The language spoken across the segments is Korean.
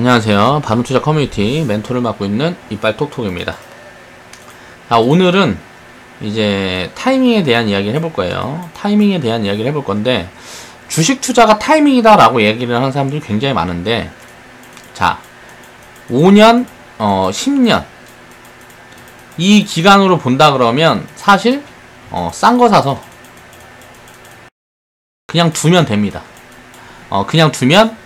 안녕하세요. 바른투자 커뮤니티 멘토를 맡고 있는 이빨톡톡입니다. 오늘은 이제 타이밍에 대한 이야기를 해볼 거예요. 타이밍에 대한 이야기를 해볼 건데, 주식 투자가 타이밍이다 라고 얘기를 하는 사람들이 굉장히 많은데, 자, 5년, 10년 이 기간으로 본다 그러면 사실 싼 거 사서 그냥 두면 됩니다. 그냥 두면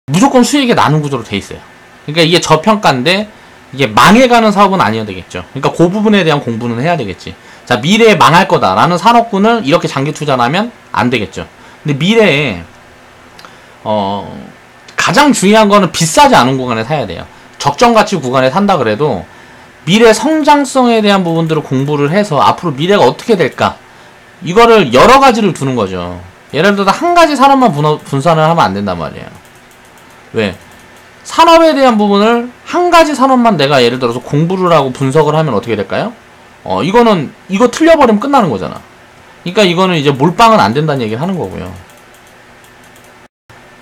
무조건 수익에 나는 구조로 돼 있어요. 그러니까 이게 저평가인데 이게 망해가는 사업은 아니어야 되겠죠. 그러니까 그 부분에 대한 공부는 해야 되겠지. 자, 미래에 망할 거다라는 산업군을 이렇게 장기 투자를 하면 안 되겠죠. 근데 미래에 가장 중요한 거는 비싸지 않은 구간에 사야 돼요. 적정 가치 구간에 산다 그래도 미래 성장성에 대한 부분들을 공부를 해서 앞으로 미래가 어떻게 될까, 이거를 여러 가지를 두는 거죠. 예를 들어서 한 가지 산업만 분산을 하면 안 된단 말이에요. 왜? 산업에 대한 부분을 한 가지 산업만 내가 예를 들어서 공부를 하고 분석을 하면 어떻게 될까요? 이거 틀려버리면 끝나는 거잖아. 그러니까 이거는 이제 몰빵은 안 된다는 얘기를 하는 거고요.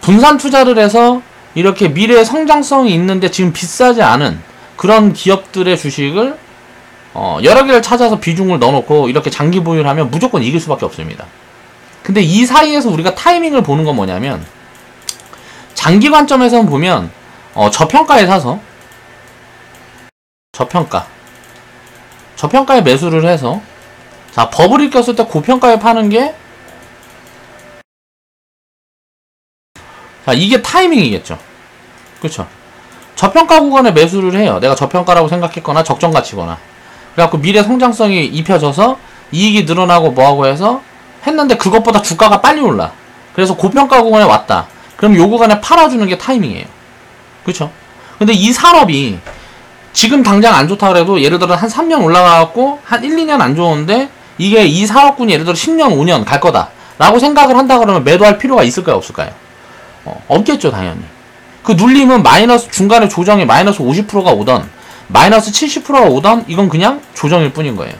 분산 투자를 해서 이렇게 미래의 성장성이 있는데 지금 비싸지 않은 그런 기업들의 주식을 여러 개를 찾아서 비중을 넣어놓고 이렇게 장기 보유를 하면 무조건 이길 수밖에 없습니다. 근데 이 사이에서 우리가 타이밍을 보는 건 뭐냐면, 장기 관점에서 보면 저평가에 사서 저평가에 매수를 해서, 자, 버블이 꼈을 때 고평가에 파는 게, 자, 이게 타이밍이겠죠. 그렇죠? 저평가 구간에 매수를 해요. 내가 저평가라고 생각했거나 적정가치거나. 그래갖고 미래 성장성이 입혀져서 이익이 늘어나고 뭐하고 해서 했는데 그것보다 주가가 빨리 올라. 그래서 고평가 구간에 왔다. 그럼 요 구간에 팔아주는 게 타이밍이에요. 그쵸? 근데 이 산업이 지금 당장 안 좋다 그래도 예를 들어 한 3년 올라가갖고 한 1, 2년 안 좋은데 이게 이 산업군이 예를 들어 10년, 5년 갈 거다 라고 생각을 한다 그러면 매도할 필요가 있을까요? 없을까요? 없겠죠, 당연히. 그 눌림은 마이너스, 중간에 조정이 마이너스 50%가 오던 마이너스 70%가 오던 이건 그냥 조정일 뿐인 거예요.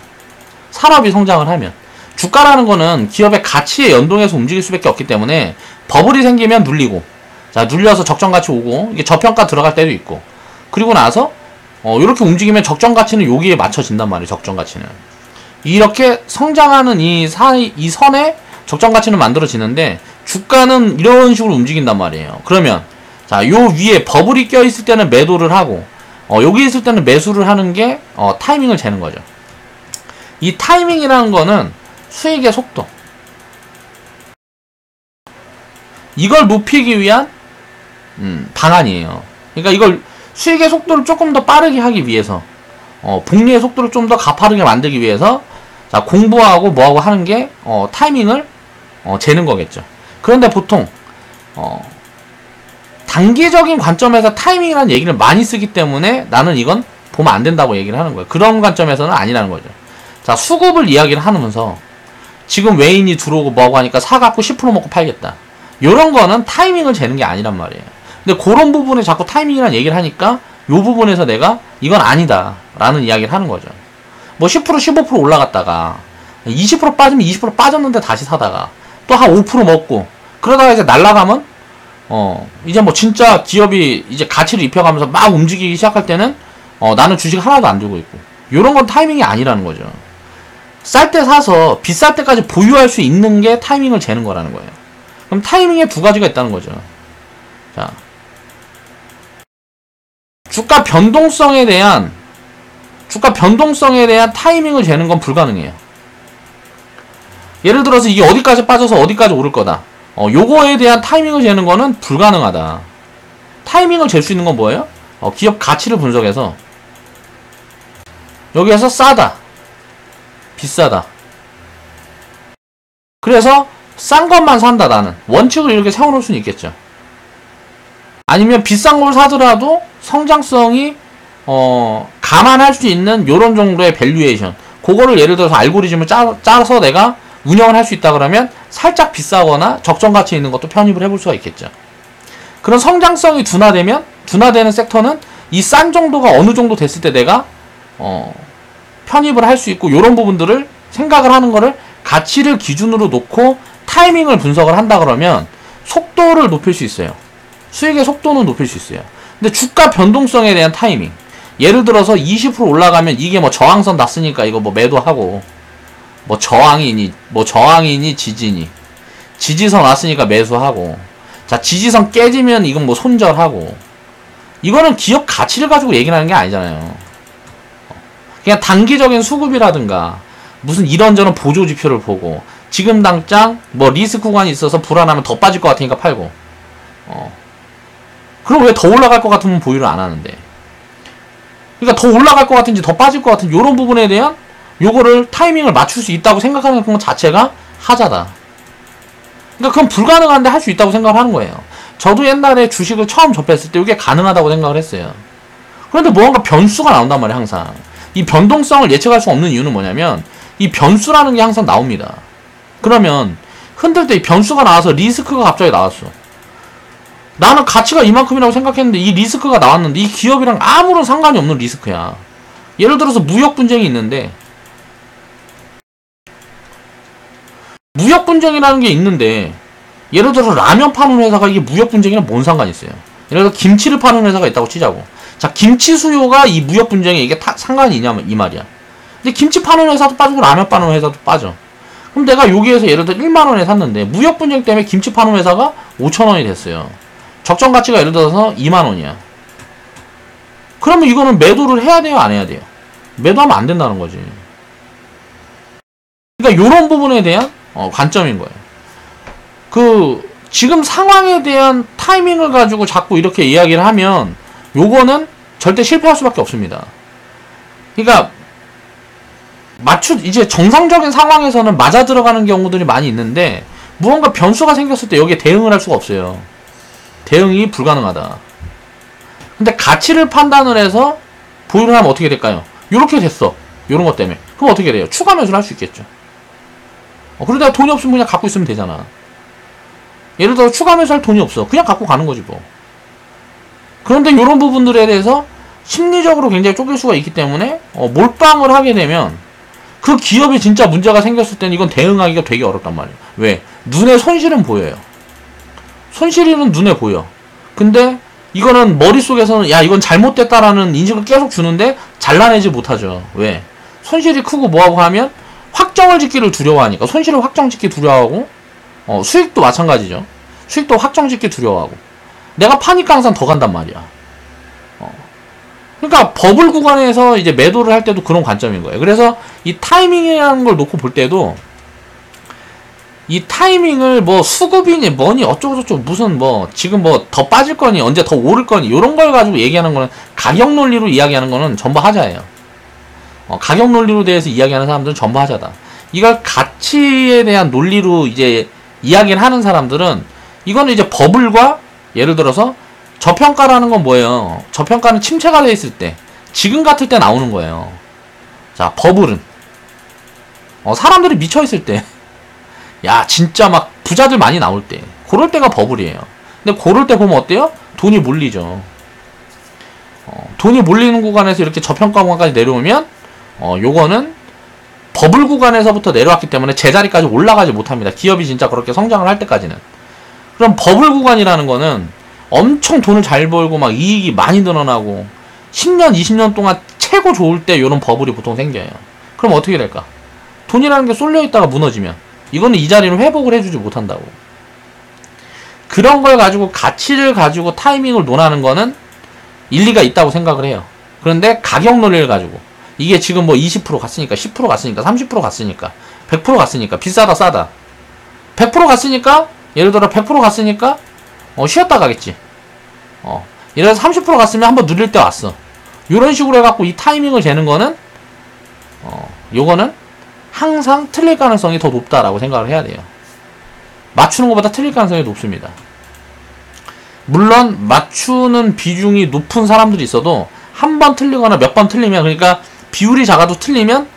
산업이 성장을 하면. 주가라는 거는 기업의 가치에 연동해서 움직일 수밖에 없기 때문에 버블이 생기면 눌리고, 자, 눌려서 적정가치 오고, 이게 저평가 들어갈 때도 있고, 그리고 나서 이렇게 움직이면 적정가치는 여기에 맞춰진단 말이에요. 적정가치는 이렇게 성장하는 이 선에 적정가치는 만들어지는데 주가는 이런 식으로 움직인단 말이에요. 그러면 자, 요 위에 버블이 껴있을 때는 매도를 하고 여기 있을 때는 매수를 하는 게 타이밍을 재는 거죠. 이 타이밍이라는 거는 수익의 속도, 이걸 높이기 위한 방안이에요. 그러니까 이걸 수익의 속도를 조금 더 빠르게 하기 위해서, 복리의 속도를 좀 더 가파르게 만들기 위해서, 자, 공부하고 뭐하고 하는 게 타이밍을 재는 거겠죠. 그런데 보통 단기적인 관점에서 타이밍이라는 얘기를 많이 쓰기 때문에 나는 이건 보면 안 된다고 얘기를 하는 거예요. 그런 관점에서는 아니라는 거죠. 자, 수급을 이야기를 하면서 지금 외인이 들어오고 뭐하고 하니까 사갖고 10% 먹고 팔겠다, 요런 거는 타이밍을 재는 게 아니란 말이에요. 근데 그런 부분에 자꾸 타이밍이라는 얘기를 하니까 요 부분에서 내가 이건 아니다 라는 이야기를 하는 거죠. 뭐 10% 15% 올라갔다가 20% 빠지면 20% 빠졌는데 다시 사다가 또 한 5% 먹고 그러다가 이제 날라가면 이제 뭐 진짜 기업이 이제 가치를 입혀가면서 막 움직이기 시작할 때는 나는 주식 하나도 안 들고 있고, 요런 건 타이밍이 아니라는 거죠. 쌀 때 사서 비쌀 때까지 보유할 수 있는 게 타이밍을 재는 거라는 거예요. 그럼 타이밍에 두 가지가 있다는 거죠. 자, 주가 변동성에 대한 타이밍을 재는 건 불가능해요. 예를 들어서 이게 어디까지 빠져서 어디까지 오를 거다, 요거에 대한 타이밍을 재는 거는 불가능하다. 타이밍을 잴 수 있는 건 뭐예요? 기업 가치를 분석해서 여기에서 싸다, 비싸다, 그래서 싼 것만 산다, 나는 원칙을 이렇게 세워놓을 수는 있겠죠. 아니면 비싼 걸 사더라도 성장성이 감안할 수 있는 요런 정도의 밸류에이션, 그거를 예를 들어서 알고리즘을 짜서 내가 운영을 할 수 있다 그러면 살짝 비싸거나 적정가치 있는 것도 편입을 해볼 수가 있겠죠. 그런 성장성이 둔화되는 섹터는 이 싼 정도가 어느 정도 됐을 때 내가 편입을 할 수 있고, 요런 부분들을 생각을 하는 거를 가치를 기준으로 놓고 타이밍을 분석을 한다 그러면 속도를 높일 수 있어요. 수익의 속도는 높일 수 있어요. 근데 주가 변동성에 대한 타이밍. 예를 들어서 20% 올라가면 이게 뭐 저항선 났으니까 이거 뭐 매도하고, 뭐 저항이니 지지니. 지지선 왔으니까 매수하고. 자, 지지선 깨지면 이건 뭐 손절하고. 이거는 기업 가치를 가지고 얘기를 하는 게 아니잖아요. 그냥 단기적인 수급이라든가, 무슨 이런저런 보조 지표를 보고, 지금 당장 뭐 리스크 구간이 있어서 불안하면 더 빠질 것 같으니까 팔고. 그럼 왜 더 올라갈 것 같으면 보유를 안 하는데. 그러니까 더 올라갈 것 같은지 더 빠질 것 같은지 이런 부분에 대한 요거를 타이밍을 맞출 수 있다고 생각하는 것 자체가 하자다. 그러니까 그건 불가능한데 할 수 있다고 생각을 하는 거예요. 저도 옛날에 주식을 처음 접했을 때 이게 가능하다고 생각을 했어요. 그런데 뭔가 변수가 나온단 말이에요. 항상 이 변동성을 예측할 수 없는 이유는 뭐냐면 이 변수라는 게 항상 나옵니다. 그러면 흔들 때 이 변수가 나와서 리스크가 갑자기 나왔어. 나는 가치가 이만큼이라고 생각했는데 이 리스크가 나왔는데 이 기업이랑 아무런 상관이 없는 리스크야. 예를 들어서 무역 분쟁이 있는데, 무역 분쟁이라는 게 있는데, 예를 들어서 라면 파는 회사가 이게 무역 분쟁이랑 뭔 상관이 있어요? 예를 들어서 김치를 파는 회사가 있다고 치자고. 자, 김치 수요가 이 무역 분쟁에 이게 상관이 있냐면 이 말이야. 근데 김치 파는 회사도 빠지고 라면 파는 회사도 빠져. 그럼 내가 여기에서 예를 들어 1만원에 샀는데 무역 분쟁 때문에 김치 파는 회사가 5천원이 됐어요. 적정 가치가 예를 들어서 2만원이야. 그러면 이거는 매도를 해야 돼요, 안 해야 돼요? 매도하면 안 된다는 거지. 그러니까 요런 부분에 대한 관점인 거예요. 지금 상황에 대한 타이밍을 가지고 자꾸 이렇게 이야기를 하면 요거는 절대 실패할 수밖에 없습니다. 그러니까 이제 정상적인 상황에서는 맞아 들어가는 경우들이 많이 있는데 무언가 변수가 생겼을 때 여기에 대응을 할 수가 없어요. 대응이 불가능하다. 근데 가치를 판단을 해서 보유를 하면 어떻게 될까요? 요렇게 됐어. 요런 것 때문에. 그럼 어떻게 돼요? 추가 매수를 할 수 있겠죠. 그러다가 돈이 없으면 그냥 갖고 있으면 되잖아. 예를 들어 추가 매수할 돈이 없어. 그냥 갖고 가는 거지 뭐. 그런데 요런 부분들에 대해서 심리적으로 굉장히 쫓길 수가 있기 때문에 몰빵을 하게 되면 그 기업에 진짜 문제가 생겼을 때는 이건 대응하기가 되게 어렵단 말이에요. 왜? 눈에 손실은 보여요. 손실은 눈에 보여. 근데 이거는 머릿속에서는 야 이건 잘못됐다라는 인식을 계속 주는데 잘라내지 못하죠. 왜? 손실이 크고 뭐하고 하면 확정을 짓기를 두려워하니까. 손실을 확정 짓기 두려워하고 수익도 마찬가지죠. 수익도 확정 짓기 두려워하고 내가 파니까 항상 더 간단 말이야. 그러니까 버블 구간에서 이제 매도를 할 때도 그런 관점인 거예요. 그래서 이 타이밍이라는 걸 놓고 볼 때도 이 타이밍을 뭐 수급이니 뭐니 어쩌고저쩌고 무슨 뭐 지금 뭐 더 빠질 거니 언제 더 오를 거니 이런 걸 가지고 얘기하는 거는 가격 논리로 이야기하는 거는 전부 하자예요. 가격 논리로 대해서 이야기하는 사람들은 전부 하자다. 이걸 가치에 대한 논리로 이제 이야기를 하는 사람들은 이거는 이제 버블과 예를 들어서 저평가라는 건 뭐예요? 저평가는 침체가 돼 있을 때 지금 같을 때 나오는 거예요. 자, 버블은 사람들이 미쳐 있을 때 야 진짜 막 부자들 많이 나올 때 그럴 때가 버블이에요. 근데 그럴 때 보면 어때요? 돈이 몰리죠. 돈이 몰리는 구간에서 이렇게 저평가 구간까지 내려오면 요거는 버블 구간에서부터 내려왔기 때문에 제자리까지 올라가지 못합니다. 기업이 진짜 그렇게 성장을 할 때까지는. 그럼 버블 구간이라는 거는 엄청 돈을 잘 벌고 막 이익이 많이 늘어나고 10년 20년 동안 최고 좋을 때 요런 버블이 보통 생겨요. 그럼 어떻게 될까? 돈이라는 게 쏠려 있다가 무너지면 이거는 이 자리를 회복을 해주지 못한다고. 그런 걸 가지고 가치를 가지고 타이밍을 논하는 거는 일리가 있다고 생각을 해요. 그런데 가격 논리를 가지고 이게 지금 뭐 20% 갔으니까 10% 갔으니까 30% 갔으니까 100% 갔으니까 비싸다 싸다 100% 갔으니까 예를 들어 100% 갔으니까 쉬었다 가겠지. 예를 들어서 30% 갔으면 한번 누릴 때 왔어. 이런 식으로 해갖고 이 타이밍을 재는 거는 요거는 항상 틀릴 가능성이 더 높다라고 생각을 해야 돼요. 맞추는 것보다 틀릴 가능성이 높습니다. 물론 맞추는 비중이 높은 사람들이 있어도 한 번 틀리거나 몇 번 틀리면 그러니까 비율이 작아도 틀리면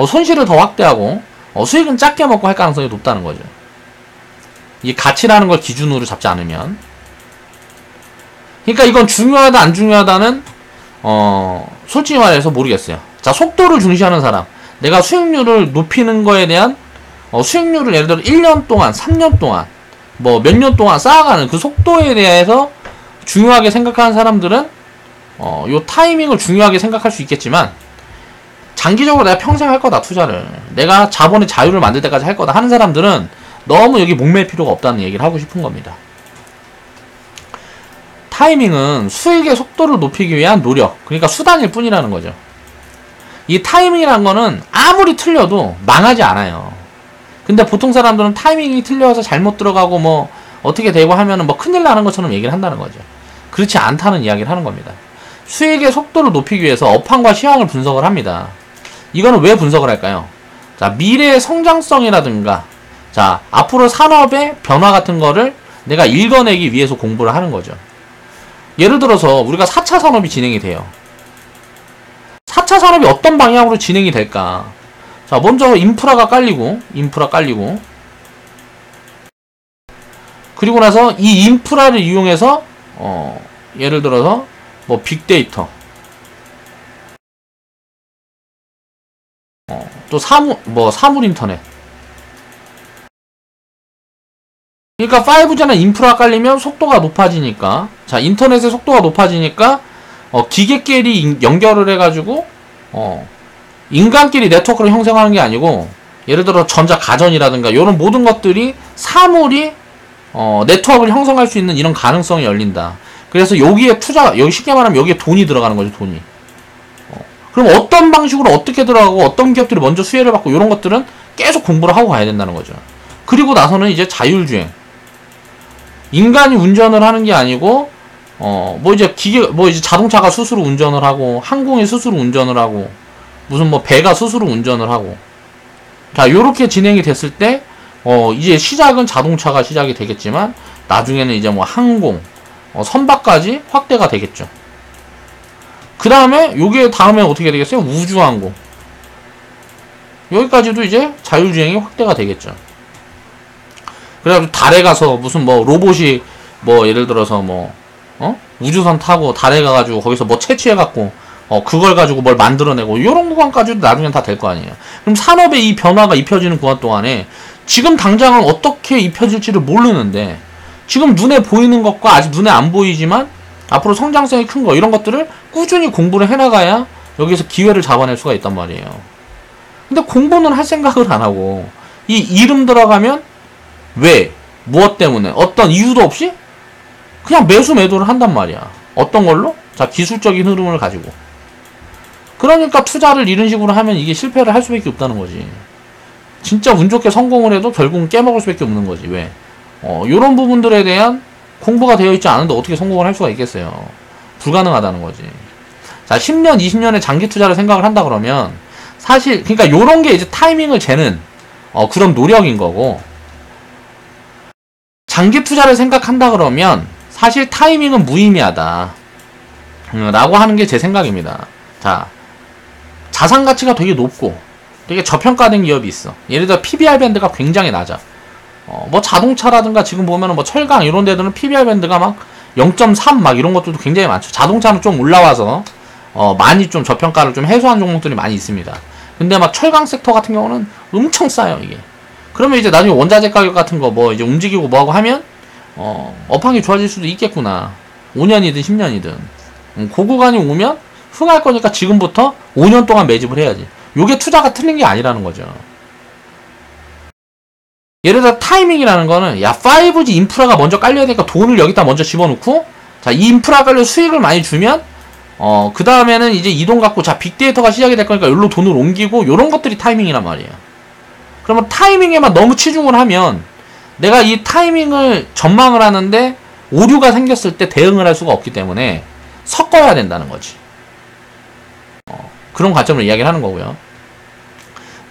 손실을 더 확대하고 수익은 작게 먹고 할 가능성이 높다는 거죠. 이 가치라는 걸 기준으로 잡지 않으면. 그러니까 이건 중요하다 안 중요하다는 솔직히 말해서 모르겠어요. 자, 속도를 중시하는 사람, 내가 수익률을 높이는 거에 대한 수익률을 예를 들어 1년 동안 3년 동안 뭐 몇 년 동안 쌓아가는 그 속도에 대해서 중요하게 생각하는 사람들은 요 타이밍을 중요하게 생각할 수 있겠지만, 장기적으로 내가 평생 할 거다, 투자를. 내가 자본의 자유를 만들 때까지 할 거다 하는 사람들은 너무 여기 목맬 필요가 없다는 얘기를 하고 싶은 겁니다. 타이밍은 수익의 속도를 높이기 위한 노력, 그러니까 수단일 뿐이라는 거죠. 이 타이밍이라는 거는 아무리 틀려도 망하지 않아요. 근데 보통 사람들은 타이밍이 틀려서 잘못 들어가고 뭐 어떻게 되고 하면은 뭐 큰일 나는 것처럼 얘기를 한다는 거죠. 그렇지 않다는 이야기를 하는 겁니다. 수익의 속도를 높이기 위해서 업황과 시황을 분석을 합니다. 이거는 왜 분석을 할까요? 자, 미래의 성장성이라든가, 자, 앞으로 산업의 변화 같은 거를 내가 읽어내기 위해서 공부를 하는 거죠. 예를 들어서 우리가 4차 산업이 진행이 돼요. 4차 산업이 어떤 방향으로 진행이 될까? 자, 먼저 인프라가 깔리고, 그리고 나서 이 인프라를 이용해서 예를 들어서 뭐 빅데이터, 또 사물 인터넷. 그러니까 5G나 인프라 깔리면 속도가 높아지니까, 자, 인터넷의 속도가 높아지니까 기계끼리 연결을 해가지고 인간끼리 네트워크를 형성하는 게 아니고, 예를 들어 전자 가전이라든가 이런 모든 것들이 사물이 네트워크를 형성할 수 있는 이런 가능성이 열린다. 그래서 여기에 여기 쉽게 말하면 여기에 돈이 들어가는 거죠, 돈이. 그럼 어떤 방식으로 어떻게 들어가고 어떤 기업들이 먼저 수혜를 받고 이런 것들은 계속 공부를 하고 가야 된다는 거죠. 그리고 나서는 이제 자율주행. 인간이 운전을 하는 게 아니고 뭐 이제 자동차가 스스로 운전을 하고, 항공이 스스로 운전을 하고, 무슨 뭐 배가 스스로 운전을 하고. 자, 요렇게 진행이 됐을 때 이제 시작은 자동차가 시작이 되겠지만 나중에는 이제 뭐 항공, 선박까지 확대가 되겠죠. 그 다음에 요게 다음에 어떻게 되겠어요? 우주항공. 여기까지도 이제 자율주행이 확대가 되겠죠. 그래가지고 달에 가서 무슨 뭐 로봇이 뭐 예를 들어서 뭐 우주선 타고 달에 가가지고 거기서 뭐 채취해갖고 그걸 가지고 뭘 만들어내고 요런 구간까지도 나중엔 다 될 거 아니에요. 그럼 산업의 이 변화가 입혀지는 구간 동안에 지금 당장은 어떻게 입혀질지를 모르는데, 지금 눈에 보이는 것과 아직 눈에 안 보이지만 앞으로 성장성이 큰 거, 이런 것들을 꾸준히 공부를 해나가야 여기서 기회를 잡아낼 수가 있단 말이에요. 근데 공부는 할 생각을 안 하고 이 이름 들어가면 왜, 무엇 때문에, 어떤 이유도 없이 그냥 매도를 한단 말이야. 어떤 걸로? 자, 기술적인 흐름을 가지고. 그러니까 투자를 이런 식으로 하면 이게 실패를 할 수밖에 없다는 거지. 진짜 운 좋게 성공을 해도 결국은 깨먹을 수밖에 없는 거지. 왜? 요런 부분들에 대한 공부가 되어 있지 않은데 어떻게 성공을 할 수가 있겠어요. 불가능하다는 거지. 자, 10년, 20년의 장기 투자를 생각을 한다 그러면 사실, 그러니까 요런 게 이제 타이밍을 재는 그런 노력인 거고, 장기 투자를 생각한다 그러면 사실 타이밍은 무의미하다 라고 하는 게 제 생각입니다. 자, 자산 가치가 되게 높고 되게 저평가된 기업이 있어. 예를 들어 PBR 밴드가 굉장히 낮아. 뭐 자동차라든가 지금 보면은 뭐 철강 이런 데들은 PBR 밴드가 막 0.3 막 이런 것들도 굉장히 많죠. 자동차는 좀 올라와서 많이 좀 저평가를 좀 해소한 종목들이 많이 있습니다. 근데 막 철강 섹터 같은 경우는 엄청 싸요, 이게. 그러면 이제 나중에 원자재 가격 같은 거 뭐 이제 움직이고 뭐하고 하면 업황이 좋아질 수도 있겠구나. 5년이든 10년이든 그 구간이 오면 흥할 거니까 지금부터 5년 동안 매집을 해야지. 요게 투자가 틀린 게 아니라는 거죠. 예를 들어 타이밍이라는 거는, 야, 5G 인프라가 먼저 깔려야 되니까 돈을 여기다 먼저 집어넣고, 자, 이 인프라 깔려 수익을 많이 주면 그 다음에는 이제 이동 갖고, 자, 빅데이터가 시작이 될 거니까 여기로 돈을 옮기고, 요런 것들이 타이밍이란 말이에요. 그러면 타이밍에만 너무 치중을 하면 내가 이 타이밍을 전망을 하는데 오류가 생겼을 때 대응을 할 수가 없기 때문에 섞어야 된다는 거지. 그런 관점을 이야기를 하는 거고요.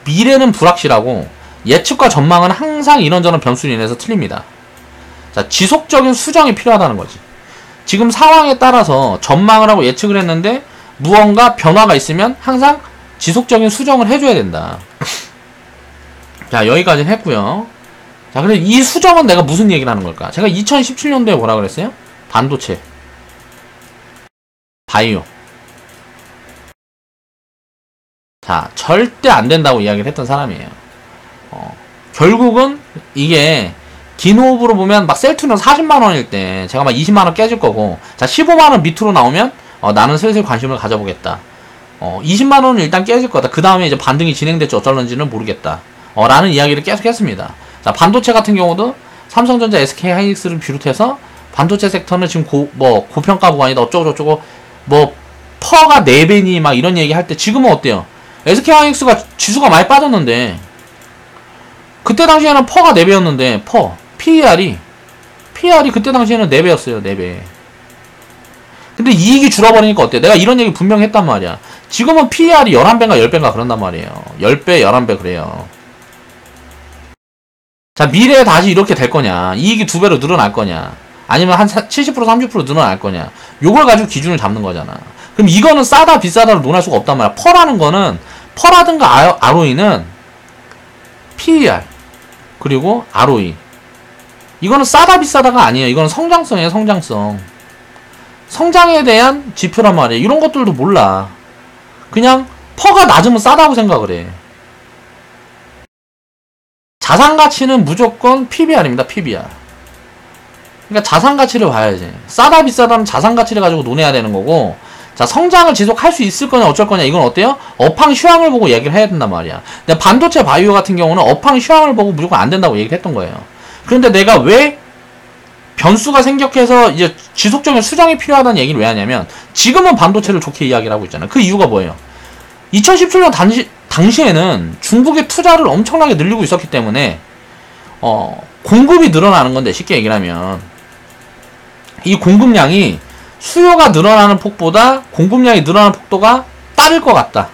미래는 불확실하고 예측과 전망은 항상 이런저런 변수로 인해서 틀립니다. 자, 지속적인 수정이 필요하다는 거지. 지금 상황에 따라서 전망을 하고 예측을 했는데 무언가 변화가 있으면 항상 지속적인 수정을 해줘야 된다. 자, 여기까지는 했고요. 자, 근데 이 수정은 내가 무슨 얘기를 하는 걸까? 제가 2017년도에 뭐라 그랬어요? 반도체, 바이오. 자, 절대 안 된다고 이야기를 했던 사람이에요. 결국은 이게 긴 호흡으로 보면 막 셀투는 40만원일 때 제가 막 20만원 깨질 거고, 자 15만원 밑으로 나오면 나는 슬슬 관심을 가져보겠다. 20만원은 일단 깨질 거다. 그 다음에 이제 반등이 진행될지 어쩔런지는 모르겠다. 라는 이야기를 계속 했습니다. 자, 반도체 같은 경우도 삼성전자, SK 하이닉스를 비롯해서 반도체 섹터는 지금 고평가 구간이다. 어쩌고저쩌고, 퍼가 4배니 막 이런 얘기 할 때 지금은 어때요? SK 하이닉스가 지수가 많이 빠졌는데, 그때 당시에는 퍼가 4배였는데, PER이 그때 당시에는 4배였어요, 4배. 근데 이익이 줄어버리니까 어때요? 내가 이런 얘기 분명히 했단 말이야. 지금은 PER이 11배인가 10배인가 그런단 말이에요. 10배, 11배 그래요. 자, 미래에 다시 이렇게 될 거냐? 이익이 2배로 늘어날 거냐? 아니면 한 70%, 30% 늘어날 거냐? 요걸 가지고 기준을 잡는 거잖아. 그럼 이거는 싸다, 비싸다를 논할 수가 없단 말이야. 퍼라는 거는, 퍼라든가 ROE는 PER, 그리고 ROE. 이거는 싸다, 비싸다가 아니에요. 이거는 성장성이에요, 성장성. 성장에 대한 지표란 말이에요. 이런 것들도 몰라. 그냥 퍼가 낮으면 싸다고 생각을 해. 자산가치는 무조건 PBR입니다. PBR. 그러니까 자산가치를 봐야지. 싸다 비싸다는 자산가치를 가지고 논해야 되는 거고, 자, 성장을 지속할 수 있을 거냐 어쩔 거냐, 이건 어때요? 업황 휴황을 보고 얘기를 해야 된단 말이야. 근데 반도체 바이오 같은 경우는 업황 휴황을 보고 무조건 안 된다고 얘기를 했던 거예요. 그런데 내가 왜 변수가 생겨서 이제 지속적인 수정이 필요하다는 얘기를 왜 하냐면, 지금은 반도체를 좋게 이야기를 하고 있잖아요. 그 이유가 뭐예요? 2017년 당시에는 중국의 투자를 엄청나게 늘리고 있었기 때문에 공급이 늘어나는 건데, 쉽게 얘기를 하면 이 공급량이 수요가 늘어나는 폭보다 공급량이 늘어나는 폭도가 빠를 것 같다.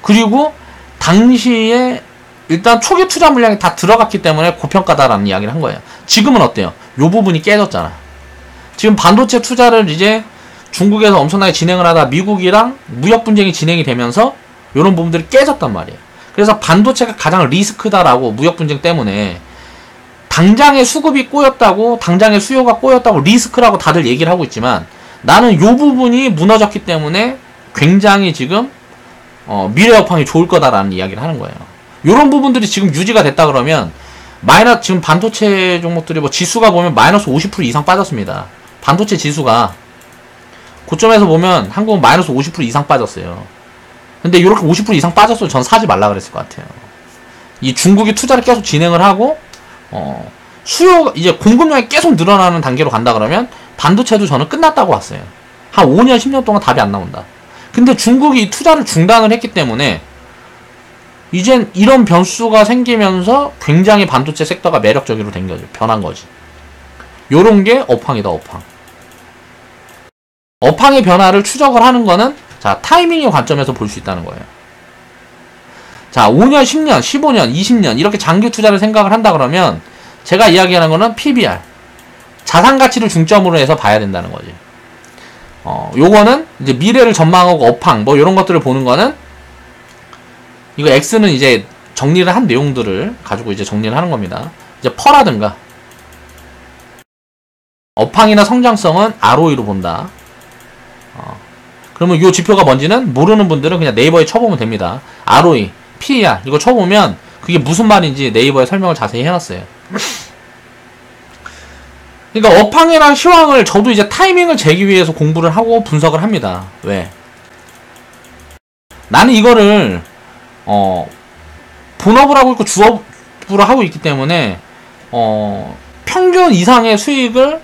그리고 당시에 일단 초기 투자 물량이 다 들어갔기 때문에 고평가다라는 이야기를 한 거예요. 지금은 어때요? 요 부분이 깨졌잖아. 지금 반도체 투자를 이제 중국에서 엄청나게 진행을 하다 미국이랑 무역 분쟁이 진행이 되면서 요런 부분들이 깨졌단 말이에요. 그래서 반도체가 가장 리스크다라고, 무역 분쟁 때문에 당장의 수급이 꼬였다고, 당장의 수요가 꼬였다고 리스크라고 다들 얘기를 하고 있지만, 나는 요 부분이 무너졌기 때문에 굉장히 지금 미래 여파이 좋을 거다라는 이야기를 하는 거예요. 요런 부분들이 지금 유지가 됐다 그러면 지금 반도체 종목들이 지수가 보면 마이너스 50% 이상 빠졌습니다. 반도체 지수가 고점에서 보면 한국은 마이너스 50% 이상 빠졌어요. 근데 이렇게 50% 이상 빠졌어도 전 사지 말라 그랬을 것 같아요. 이 중국이 투자를 계속 진행을 하고 이제 공급량이 계속 늘어나는 단계로 간다 그러면 반도체도 저는 끝났다고 봤어요. 한 5년 10년 동안 답이 안 나온다. 근데 중국이 투자를 중단을 했기 때문에 이젠 이런 변수가 생기면서 굉장히 반도체 섹터가 매력적으로 된 거죠. 변한 거지. 요런 게 업황이다, 업황. 업황의 변화를 추적을 하는 거는, 자, 타이밍의 관점에서 볼 수 있다는 거예요. 자, 5년, 10년, 15년, 20년 이렇게 장기 투자를 생각을 한다 그러면 제가 이야기하는 거는 PBR, 자산 가치를 중점으로 해서 봐야 된다는 거지. 요거는 이제 미래를 전망하고 업황 요런 것들을 보는 거는, 이거 X는 이제 정리를 한 내용들을 가지고 이제 정리를 하는 겁니다. 이제 퍼라든가 업황이나 성장성은 ROE로 본다. 그러면 요 지표가 뭔지는 모르는 분들은 그냥 네이버에 쳐보면 됩니다. ROE, PER 이거 쳐보면 그게 무슨 말인지 네이버에 설명을 자세히 해놨어요. 그러니까 업황이랑 시황을 저도 이제 타이밍을 재기 위해서 공부를 하고 분석을 합니다. 왜? 나는 이거를 본업을 하고 있고 주업으로 하고 있기 때문에 평균 이상의 수익을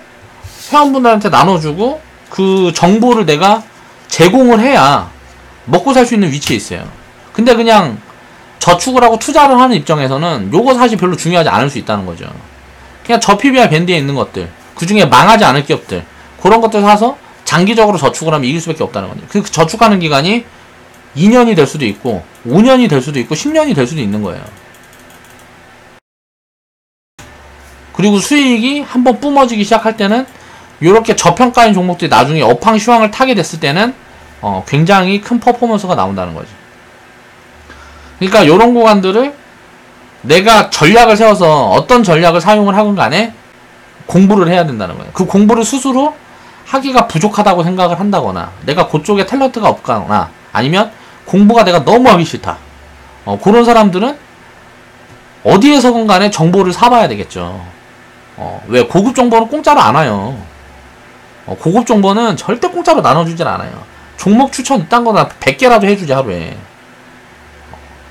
회원분들한테 나눠주고 그 정보를 내가 제공을 해야 먹고 살 수 있는 위치에 있어요. 근데 그냥 저축을 하고 투자를 하는 입장에서는 요거 사실 별로 중요하지 않을 수 있다는 거죠. 그냥 저 PBR 밴드에 있는 것들, 그 중에 망하지 않을 기업들, 그런 것들 사서 장기적으로 저축을 하면 이길 수밖에 없다는 거죠. 그 저축하는 기간이 2년이 될 수도 있고 5년이 될 수도 있고 10년이 될 수도 있는 거예요. 그리고 수익이 한번 뿜어지기 시작할 때는 이렇게 저평가인 종목들이 나중에 업황 시황을 타게 됐을 때는 굉장히 큰 퍼포먼스가 나온다는 거지. 그러니까 이런 구간들을 내가 전략을 세워서 어떤 전략을 사용을 하건 간에 공부를 해야 된다는 거예요. 그 공부를 스스로 하기가 부족하다고 생각을 한다거나, 내가 그쪽에 탤런트가 없거나, 아니면 공부가 내가 너무 하기 싫다, 그런 사람들은 어디에서건 간에 정보를 사봐야 되겠죠. 왜 고급 정보는 공짜로 안 와요. 고급 정보는 절대 공짜로 나눠주질 않아요. 종목 추천 이딴 거나 100개라도 해주지 하루에.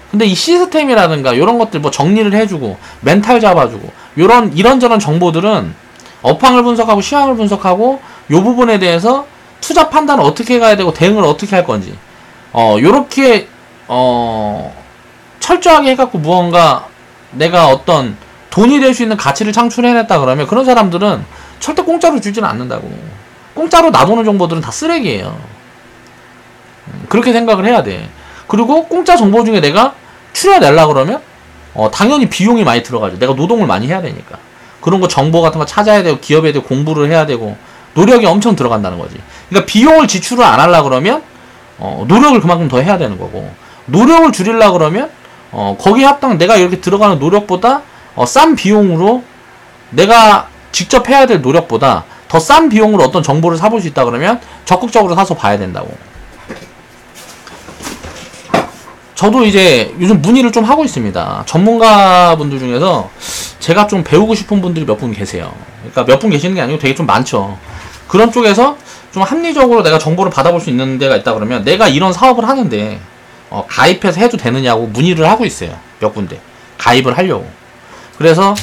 근데 이 시스템이라든가 이런 것들 뭐 정리를 해주고 멘탈 잡아주고 이런저런 정보들은 업황을 분석하고 시황을 분석하고 요 부분에 대해서 투자 판단을 어떻게 가야 되고 대응을 어떻게 할 건지 요렇게 철저하게 해갖고 무언가 내가 어떤 돈이 될 수 있는 가치를 창출해냈다 그러면 그런 사람들은 절대 공짜로 주지는 않는다고. 공짜로 놔두는 정보들은 다 쓰레기예요. 그렇게 생각을 해야 돼. 그리고 공짜 정보 중에 내가 추려내려고 그러면 당연히 비용이 많이 들어가죠. 내가 노동을 많이 해야 되니까. 그런 거 정보 같은 거 찾아야 되고 기업에 대해 공부를 해야 되고 노력이 엄청 들어간다는 거지. 그러니까 비용을 지출을 안 하려고 그러면 노력을 그만큼 더 해야 되는 거고, 노력을 줄이려고 그러면 거기에 합당 내가 이렇게 들어가는 노력보다 싼 비용으로 내가 직접 해야 될 노력보다 더 싼 비용으로 어떤 정보를 사볼 수 있다 그러면 적극적으로 사서 봐야 된다고. 저도 이제 요즘 문의를 좀 하고 있습니다. 전문가분들 중에서 제가 좀 배우고 싶은 분들이 몇 분 계세요. 그러니까 몇 분 계시는 게 아니고 되게 좀 많죠. 그런 쪽에서 좀 합리적으로 내가 정보를 받아볼 수 있는 데가 있다 그러면 내가 이런 사업을 하는데 가입해서 해도 되느냐고 문의를 하고 있어요. 몇 군데 가입을 하려고. 그래서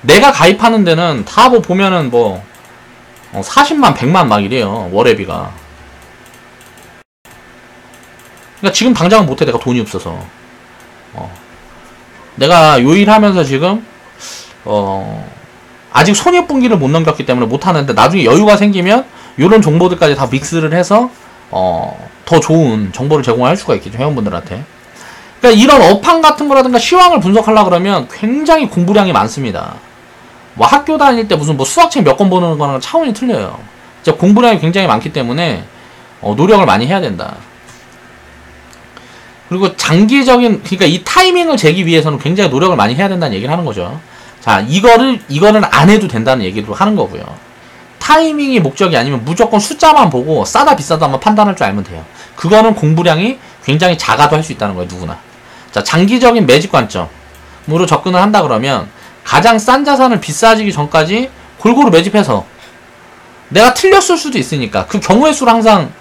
내가 가입하는 데는 다 뭐 보면은 40만 100만 막 이래요. 월회비가. 그러니까 지금 당장은 못해. 내가 돈이 없어서. 내가 요 일 하면서 지금 아직 손익분기를 못 넘겼기 때문에 못하는데 나중에 여유가 생기면 요런 정보들까지 다 믹스를 해서 더 좋은 정보를 제공할 수가 있겠죠. 회원분들한테. 그러니까 이런 업황 같은 거라든가 시황을 분석하려고 그러면 굉장히 공부량이 많습니다. 뭐 학교 다닐 때 무슨 수학책 몇 권 보는 거랑 차원이 틀려요. 진짜 공부량이 굉장히 많기 때문에 노력을 많이 해야 된다. 그리고 장기적인, 그러니까 이 타이밍을 재기 위해서는 굉장히 노력을 많이 해야 된다는 얘기를 하는 거죠. 자, 이거는 안 해도 된다는 얘기도 하는 거고요. 타이밍이 목적이 아니면 무조건 숫자만 보고 싸다 비싸다만 판단할 줄 알면 돼요. 그거는 공부량이 굉장히 작아도 할 수 있다는 거예요, 누구나. 자, 장기적인 매집 관점으로 접근을 한다 그러면 가장 싼 자산을 비싸지기 전까지 골고루 매집해서 내가 틀렸을 수도 있으니까 그 경우의 수를 항상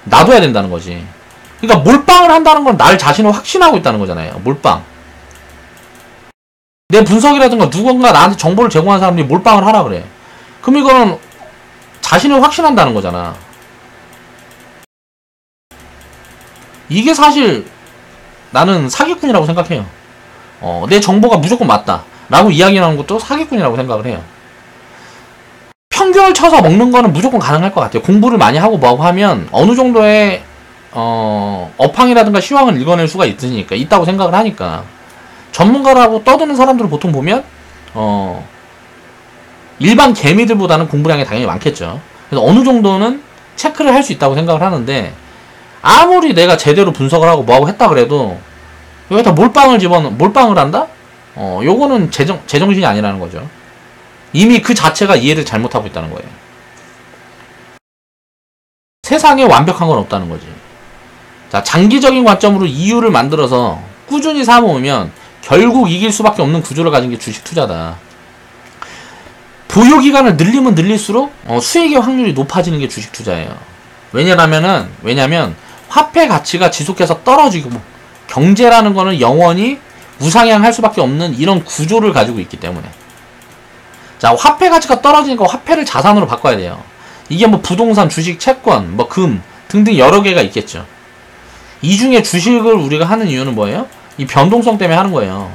놔둬야 된다는 거지. 그러니까 몰빵을 한다는 건 날 자신을 확신하고 있다는 거잖아요. 몰빵. 내 분석이라든가 누군가 나한테 정보를 제공한 사람들이 몰빵을 하라 그래. 그럼 이거는 자신을 확신한다는 거잖아. 이게 사실 나는 사기꾼이라고 생각해요. 내 정보가 무조건 맞다 라고 이야기하는 것도 사기꾼이라고 생각을 해요. 평균을 쳐서 먹는 거는 무조건 가능할 것 같아요. 공부를 많이 하고 뭐하고 하면 어느 정도의 업황이라든가 시황을 읽어낼 수가 있다고 생각을 하니까. 전문가라고 떠드는 사람들을 보통 보면 일반 개미들보다는 공부량이 당연히 많겠죠. 그래서 어느 정도는 체크를 할 수 있다고 생각을 하는데, 아무리 내가 제대로 분석을 하고 뭐하고 했다 그래도 여기다 몰빵을 한다? 요거는 제정신이 아니라는 거죠. 이미 그 자체가 이해를 잘못하고 있다는 거예요. 세상에 완벽한 건 없다는 거지. 자, 장기적인 관점으로 이유를 만들어서 꾸준히 사모으면 결국 이길 수밖에 없는 구조를 가진 게 주식 투자다. 보유기간을 늘리면 늘릴수록 수익의 확률이 높아지는 게 주식 투자예요. 왜냐면 화폐 가치가 지속해서 떨어지고 경제라는 거는 영원히 우상향할 수밖에 없는 이런 구조를 가지고 있기 때문에. 자, 화폐 가치가 떨어지니까 화폐를 자산으로 바꿔야 돼요. 이게 뭐 부동산, 주식, 채권, 뭐 금 등등 여러 개가 있겠죠. 이 중에 주식을 우리가 하는 이유는 뭐예요? 이 변동성 때문에 하는 거예요.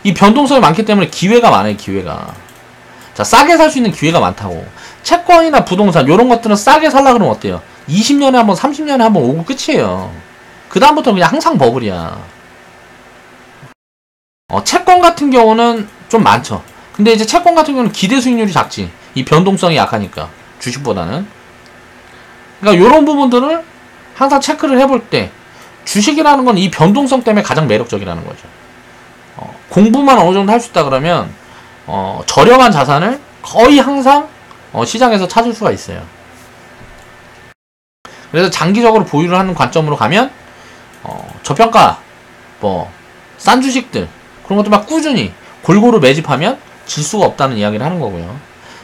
이 변동성이 많기 때문에 기회가 많아요, 기회가. 자, 싸게 살 수 있는 기회가 많다고. 채권이나 부동산, 요런 것들은 싸게 살라 그러면 어때요? 20년에 한 번, 30년에 한 번 오고 끝이에요. 그 다음부터는 그냥 항상 버블이야. 채권 같은 경우는 좀 많죠. 근데 이제 채권 같은 경우는 기대 수익률이 작지. 이 변동성이 약하니까. 주식보다는. 그러니까 요런 부분들을 항상 체크를 해볼 때 주식이라는 건 이 변동성 때문에 가장 매력적이라는 거죠. 공부만 어느 정도 할 수 있다 그러면 저렴한 자산을 거의 항상 시장에서 찾을 수가 있어요. 그래서 장기적으로 보유를 하는 관점으로 가면 저평가, 뭐, 싼 주식들, 그런 것도 막 꾸준히 골고루 매집하면 질 수가 없다는 이야기를 하는 거고요.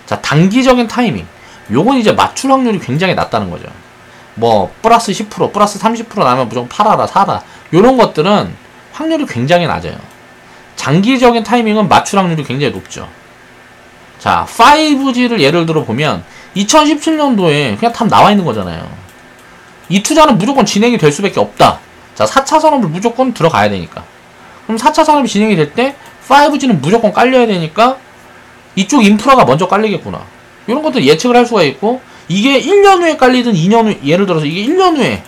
자, 단기적인 타이밍. 요건 이제 맞출 확률이 굉장히 낮다는 거죠. 뭐, 플러스 10%, 플러스 30% 나면 무조건 팔아라, 사라. 요런 것들은 확률이 굉장히 낮아요. 장기적인 타이밍은 맞출 확률이 굉장히 높죠. 자, 5G를 예를 들어 보면 2017년도에 그냥 탑 나와 있는 거잖아요. 이 투자는 무조건 진행이 될 수밖에 없다. 자, 4차 산업을 무조건 들어가야 되니까. 그럼 4차 산업이 진행이 될 때 5G는 무조건 깔려야 되니까 이쪽 인프라가 먼저 깔리겠구나. 이런 것들 예측을 할 수가 있고, 이게 1년 후에 깔리든 2년 후에, 예를 들어서 이게 1년 후에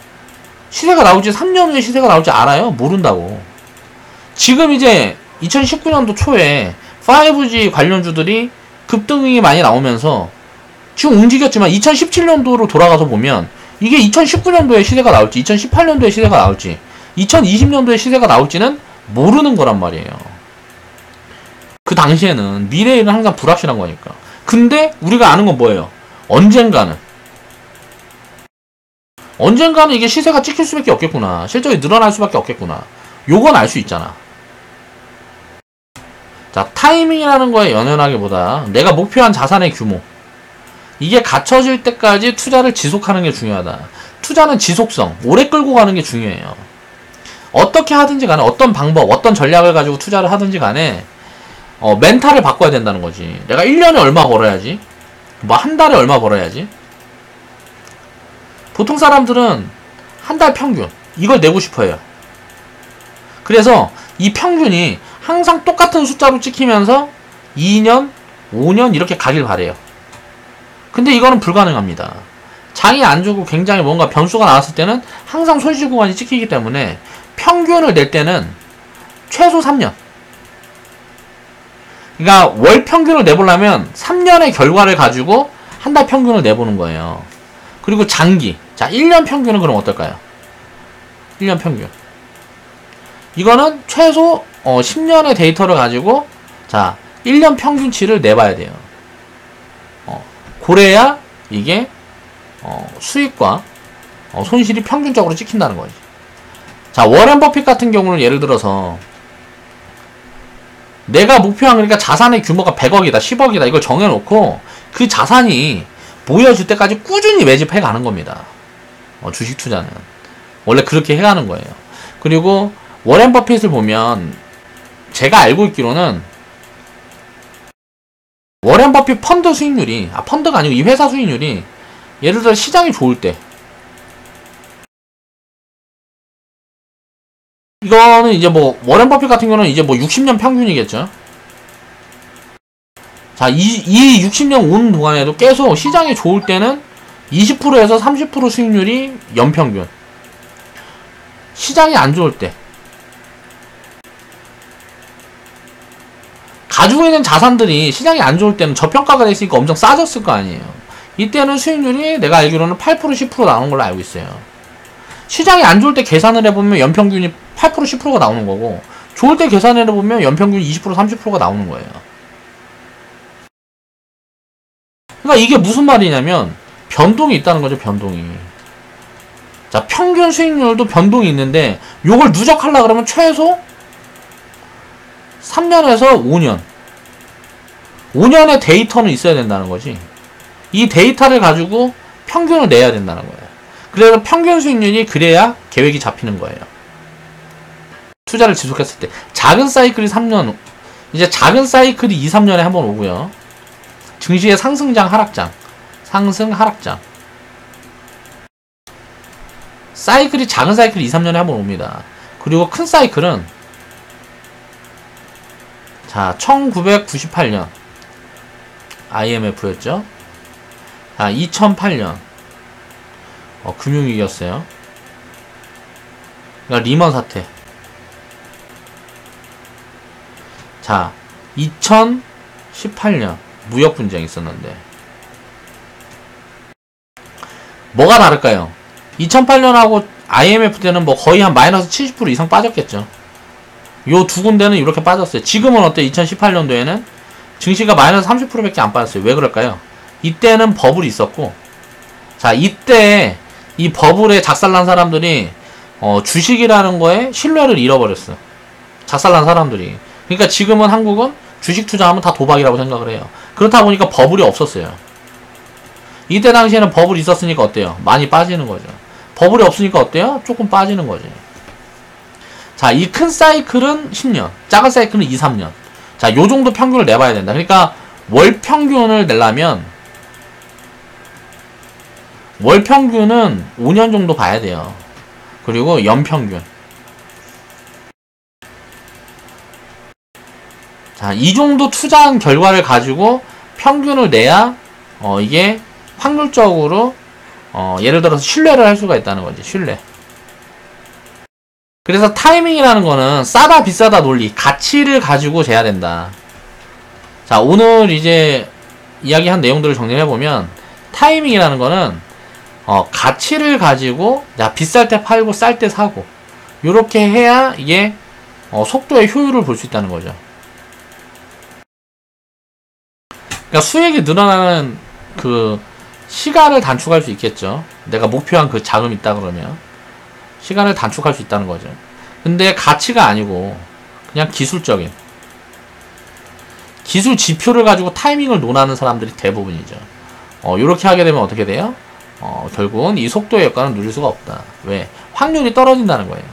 시세가 나올지 3년 후에 시세가 나올지 알아요? 모른다고. 지금 이제 2019년도 초에 5G 관련주들이 급등이 많이 나오면서 지금 움직였지만 2017년도로 돌아가서 보면 이게 2019년도에 시세가 나올지 2018년도에 시세가 나올지 2020년도에 시세가 나올지는 모르는 거란 말이에요. 그 당시에는 미래에는 항상 불확실한 거니까. 근데 우리가 아는 건 뭐예요? 언젠가는 이게 시세가 찍힐 수밖에 없겠구나. 실적이 늘어날 수밖에 없겠구나. 요건 알 수 있잖아. 자, 타이밍이라는 거에 연연하기보다 내가 목표한 자산의 규모, 이게 갖춰질 때까지 투자를 지속하는 게 중요하다. 투자는 지속성, 오래 끌고 가는 게 중요해요. 어떻게 하든지 간에, 어떤 방법, 어떤 전략을 가지고 투자를 하든지 간에 멘탈을 바꿔야 된다는 거지. 내가 1년에 얼마 벌어야지, 뭐 한 달에 얼마 벌어야지. 보통 사람들은 한 달 평균 이걸 내고 싶어요. 그래서 이 평균이 항상 똑같은 숫자로 찍히면서 2년, 5년 이렇게 가길 바래요. 근데 이거는 불가능합니다. 장이 안 좋고 굉장히 뭔가 변수가 나왔을 때는 항상 손실 구간이 찍히기 때문에 평균을 낼 때는 최소 3년. 그러니까 월 평균을 내보려면 3년의 결과를 가지고 한 달 평균을 내보는 거예요. 그리고 장기. 자, 1년 평균은 그럼 어떨까요? 1년 평균. 이거는 최소 10년의 데이터를 가지고 자, 1년 평균치를 내봐야 돼요. 그래야 이게 수익과 손실이 평균적으로 찍힌다는 거지. 자, 워렌 버핏 같은 경우는 예를 들어서 내가 목표한, 그러니까 자산의 규모가 100억이다, 10억이다 이걸 정해놓고 그 자산이 모여질 때까지 꾸준히 매집해 가는 겁니다. 주식 투자는 원래 그렇게 해가는 거예요. 그리고 워렌 버핏을 보면 제가 알고 있기로는 워렌 버핏 펀드 수익률이, 펀드가 아니고 이 회사 수익률이 예를 들어 시장이 좋을 때, 이거는 이제 뭐 워렌 버핏 같은 경우는 이제 뭐 60년 평균이겠죠. 자, 이 60년 온 동안에도 계속 시장이 좋을 때는 20%에서 30% 수익률이 연평균. 시장이 안 좋을 때 가지고 있는 자산들이 시장이 안 좋을 때는 저평가가 됐으니까 엄청 싸졌을 거 아니에요. 이때는 수익률이 내가 알기로는 8% 10% 나오는 걸로 알고 있어요. 시장이 안 좋을 때 계산을 해보면 연평균이 8% 10%가 나오는 거고, 좋을 때 계산을 해보면 연평균이 20% 30%가 나오는 거예요. 그러니까 이게 무슨 말이냐면 변동이 있다는 거죠. 변동이. 자, 평균 수익률도 변동이 있는데 요걸 누적하려고 그러면 최소 3년에서 5년 5년의 데이터는 있어야 된다는 거지. 이 데이터를 가지고 평균을 내야 된다는 거예요. 그래서 평균 수익률이 그래야 계획이 잡히는 거예요. 투자를 지속했을 때 작은 사이클이 3년, 이제 작은 사이클이 2, 3년에 한번 오고요. 증시의 상승장 하락장, 상승 하락장, 사이클이 작은 사이클이 2, 3년에 한번 옵니다. 그리고 큰 사이클은 자 1998년 IMF였죠. 자 2008년 금융위기였어요. 그러니까 리먼 사태. 자 2018년 무역 분쟁이 있었는데 뭐가 다를까요? 2008년하고 IMF 때는 뭐 거의 한 마이너스 70% 이상 빠졌겠죠. 요 두 군데는 이렇게 빠졌어요. 지금은 어때? 2018년도에는 증시가 마이너스 30%밖에 안 빠졌어요. 왜 그럴까요? 이때는 버블이 있었고, 자 이때 이 버블에 작살난 사람들이 주식이라는 거에 신뢰를 잃어버렸어. 작살난 사람들이. 그러니까 지금은 한국은 주식 투자하면 다 도박이라고 생각을 해요. 그렇다 보니까 버블이 없었어요. 이때 당시에는 버블이 있었으니까 어때요? 많이 빠지는 거죠. 버블이 없으니까 어때요? 조금 빠지는 거지. 자, 이 큰 사이클은 10년, 작은 사이클은 2, 3년. 자, 요 정도 평균을 내봐야 된다. 그러니까 월 평균을 내려면 월 평균은 5년 정도 봐야 돼요. 그리고 연 평균. 자, 이 정도 투자한 결과를 가지고 평균을 내야 이게 확률적으로 예를 들어서 신뢰를 할 수가 있다는 거지. 신뢰. 그래서 타이밍이라는 거는 싸다 비싸다 논리, 가치를 가지고 재야 된다. 자, 오늘 이제 이야기한 내용들을 정리해보면 타이밍이라는 거는 가치를 가지고 비쌀 때 팔고 쌀 때 사고 요렇게 해야 이게 속도의 효율을 볼 수 있다는 거죠. 그러니까 수익이 늘어나는 그 시간을 단축할 수 있겠죠. 내가 목표한 그 자금이 있다 그러면 시간을 단축할 수 있다는 거죠. 근데 가치가 아니고 그냥 기술적인 기술 지표를 가지고 타이밍을 논하는 사람들이 대부분이죠. 요렇게 하게 되면 어떻게 돼요? 결국은 이 속도의 효과는 누릴 수가 없다. 왜? 확률이 떨어진다는 거예요.